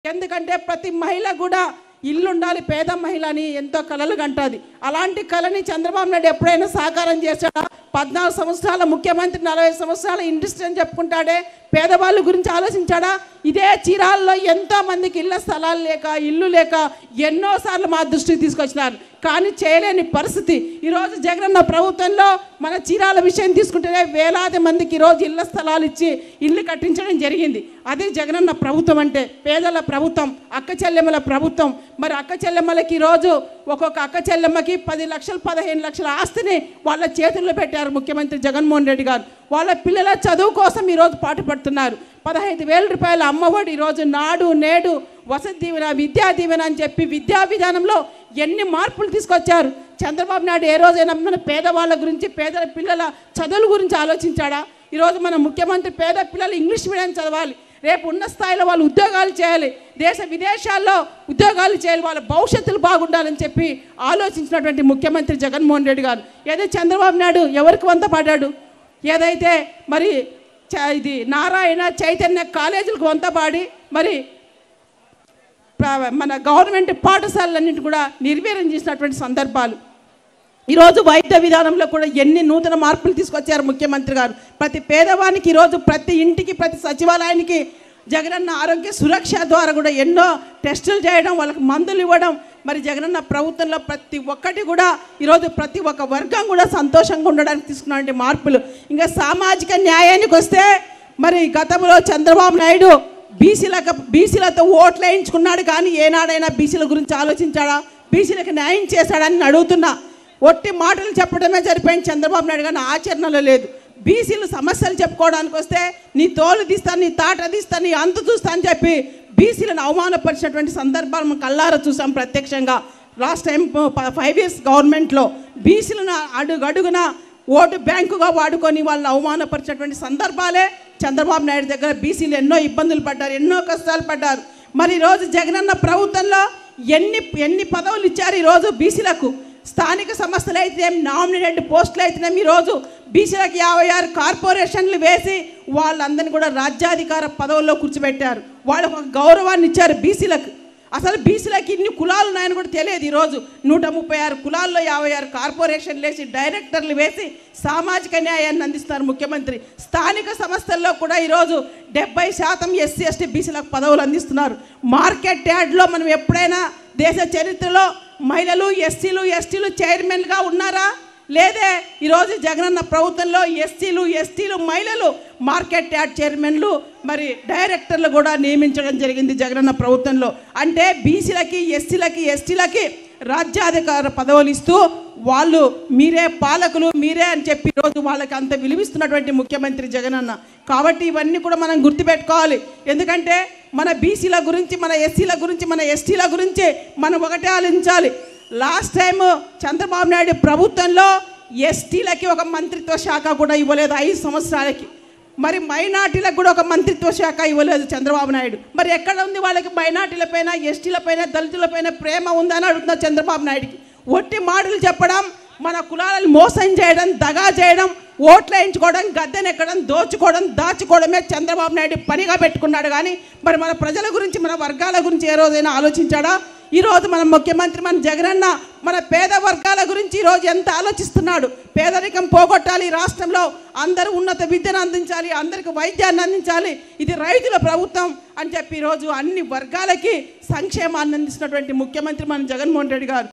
ఎందుకంటే ప్రతి మహిళ కూడా ఇల్లు ఉండాలి, పేద మహిళ అని ఎంతో కలలు కంటది. అలాంటి కళని చంద్రబాబు నాయుడు ఎప్పుడైనా సాకారం చేశాడా? 14 సంవత్సరాల ముఖ్యమంత్రి, 40 సంవత్సరాల ఇండస్ట్రీ అని చెప్పుకుంటాడే, పేదవాళ్ళ గురించి ఆలోచించాడా? ఇదే చీరాల్లో ఎంతో మందికి ఇళ్ల స్థలాలు లేక, ఇల్లు లేక ఎన్నోసార్లు మా దృష్టికి తీసుకొచ్చినారు, కానీ చేయలేని పరిస్థితి. ఈరోజు జగనన్న ప్రభుత్వంలో మన చీరాల విషయం తీసుకుంటేనే వేలాది మందికి ఈరోజు ఇళ్ల స్థలాలు ఇచ్చి ఇల్లు కట్టించడం జరిగింది. అదే జగనన్న ప్రభుత్వం అంటే, పేదల ప్రభుత్వం, అక్క చెల్లెమ్మల ప్రభుత్వం. మరి అక్క చెల్లెమ్మలకి ఈరోజు ఒక్కొక్క అక్క చెల్లెమ్మకి 10 లక్షలు 15 లక్షల ఆస్తిని వాళ్ళ చేతుల్లో పెట్టారు ముఖ్యమంత్రి జగన్మోహన్ రెడ్డి గారు. వాళ్ళ పిల్లల చదువు కోసం ఈరోజు పాటుపడుతున్నారు. 15,000 రూపాయల అమ్మఒడి, ఈరోజు నాడు నేడు, వసతి దీవెన, విద్యా దీవెన అని చెప్పి విద్యా విధానంలో ఎన్ని మార్పులు తీసుకొచ్చారు. చంద్రబాబు నాయుడు ఏ రోజైనా మన పేదవాళ్ళ గురించి, పేదల పిల్లల చదువుల గురించి ఆలోచించాడా? ఈరోజు మన ముఖ్యమంత్రి పేద పిల్లలు ఇంగ్లీష్ మీడియం చదవాలి, రేపు ఉన్న స్థాయిలో వాళ్ళు ఉద్యోగాలు చేయాలి, దేశ విదేశాల్లో ఉద్యోగాలు చేయాలి, వాళ్ళ భవిష్యత్తులు బాగుండాలని చెప్పి ఆలోచించినటువంటి ముఖ్యమంత్రి జగన్మోహన్ రెడ్డి గారు. ఏదో చంద్రబాబు నాయుడు ఎవరికి వంత పడ్డాడు? ఏదైతే మరి ఇది నారాయణ చైతన్య కాలేజీలకు వంతపాడి మరి మన గవర్నమెంట్ పాఠశాలలన్నింటి కూడా నిర్వీర్యం చేసినటువంటి సందర్భాలు. ఈరోజు వైద్య విధానంలో కూడా ఎన్ని నూతన మార్పులు తీసుకొచ్చారు ముఖ్యమంత్రి గారు. ప్రతి పేదవానికి ఈరోజు ప్రతి ఇంటికి, ప్రతి సచివాలయానికి జగనన్న ఆరోగ్య సురక్ష ద్వారా కూడా ఎన్నో టెస్టులు చేయడం, వాళ్ళకి మందులు ఇవ్వడం. మరి జగనన్న ప్రభుత్వంలో ప్రతి ఒక్కటి కూడా ఈరోజు ప్రతి ఒక్క వర్గం కూడా సంతోషంగా ఉండడానికి తీసుకున్నటువంటి మార్పులు. ఇంకా సామాజిక న్యాయానికి వస్తే, మరి గతంలో చంద్రబాబు నాయుడు బీసీలతో ఓట్లు వేయించుకున్నాడు, కానీ ఏనాడైనా బీసీల గురించి ఆలోచించాడా? బీసీలకు న్యాయం చేశాడని అడుగుతున్నా. ఒట్టి మాటలు చెప్పడమే సరిపోయింది చంద్రబాబు నాయుడు, కానీ ఆచరణలో లేదు. బీసీలు సమస్యలు చెప్పుకోవడానికి వస్తే నీ తోలు తీస్తాను, నీ తాట తీస్తాను, నీ అంతు చూస్తా అని చెప్పి బీసీలను అవమానపరిచినటువంటి సందర్భాలు మనం కళ్ళారా చూసాం ప్రత్యక్షంగా. లాస్ట్ టైం 5 years గవర్నమెంట్లో బీసీలను అడుగడుగున ఓటు బ్యాంకుగా వాడుకొని వాళ్ళని అవమానపరిచినటువంటి సందర్భాలే చంద్రబాబు నాయుడు దగ్గర. బీసీలు ఎన్నో ఇబ్బందులు పడ్డారు, ఎన్నో కష్టాలు పడ్డారు. మరి ఈరోజు జగనన్న ప్రభుత్వంలో ఎన్ని పదవులు ఇచ్చారు ఈరోజు బీసీలకు. స్థానిక సంస్థలు అయితేనేం, నామినేటెడ్ పోస్టులు అయితేనేం, ఈరోజు బీసీలకు 56 కార్పొరేషన్లు వేసి వాళ్ళందరినీ కూడా రాజ్యాధికార పదవుల్లో కూర్చోబెట్టారు. వాళ్ళకు ఒక గౌరవాన్ని ఇచ్చారు బీసీలకు. అసలు బీసీలకు ఇన్ని కులాలు ఉన్నాయని కూడా తెలియదు. ఈరోజు 136 కులాల్లో 56 కార్పొరేషన్లు వేసి, డైరెక్టర్లు వేసి సామాజిక న్యాయాన్ని అందిస్తారు ముఖ్యమంత్రి. స్థానిక సంస్థల్లో కూడా ఈరోజు 70% SC ST బీసీలకు పదవులు అందిస్తున్నారు. మార్కెట్ యార్డ్లో మనం ఎప్పుడైనా దేశ చరిత్రలో మహిళలు, ఎస్సీలు, ఎస్టీలు చైర్మన్గా ఉన్నారా? లేదే. ఈరోజు జగనన్న ప్రభుత్వంలో ఎస్సీలు, ఎస్టీలు, మహిళలు మార్కెట్ యార్డ్ చైర్మన్లు, మరి డైరెక్టర్లు కూడా నియమించడం జరిగింది జగనన్న ప్రభుత్వంలో. అంటే బీసీలకి, ఎస్సీలకి, ఎస్టీలకి రాజ్యాధికార పదవులు ఇస్తూ వాళ్ళు మీరే పాలకులు, మీరే అని చెప్పి ఈరోజు వాళ్ళకి అంత విలువిస్తున్నటువంటి ముఖ్యమంత్రి జగనన్న. కాబట్టి ఇవన్నీ కూడా మనం గుర్తుపెట్టుకోవాలి. ఎందుకంటే మన బీసీల గురించి, మన ఎస్సీల గురించి, మన ఎస్టీల గురించి మనం ఒకటే ఆలోచించాలి. లాస్ట్ టైము చంద్రబాబు నాయుడు ప్రభుత్వంలో ఎస్టీలకి ఒక మంత్రిత్వ శాఖ కూడా ఇవ్వలేదు 5 సంవత్సరాలకి. మరి మైనార్టీలకు కూడా ఒక మంత్రిత్వ శాఖ ఇవ్వలేదు చంద్రబాబు నాయుడు. మరి ఎక్కడ ఉంది వాళ్ళకి మైనార్టీలపైన, ఎస్టీలపైన, దళితులపైన ప్రేమ ఉందని అడుగుతున్నారు చంద్రబాబు నాయుడుకి. ఒట్టి మాటలు చెప్పడం, మన కులాలను మోసం చేయడం, దగా చేయడం, ఓట్లు వేయించుకోవడం, గద్దెనెక్కడం, దోచుకోవడం, దాచుకోవడమే చంద్రబాబు నాయుడు పనిగా పెట్టుకున్నాడు. కానీ మరి మన ప్రజల గురించి, మన వర్గాల గురించి ఏ రోజైనా ఆలోచించాడా? ఈరోజు మన ముఖ్యమంత్రి, మన జగనన్న మన పేద వర్గాల గురించి ఈరోజు ఎంత ఆలోచిస్తున్నాడు. పేదరికం పోగొట్టాలి, రాష్ట్రంలో అందరూ ఉన్నత విద్యను అందించాలి, అందరికీ వైద్యాన్ని అందించాలి, ఇది రైతుల ప్రభుత్వం అని చెప్పి ఈరోజు అన్ని వర్గాలకి సంక్షేమాన్ని అందిస్తున్నటువంటి ముఖ్యమంత్రి మన జగన్మోహన్ రెడ్డి గారు.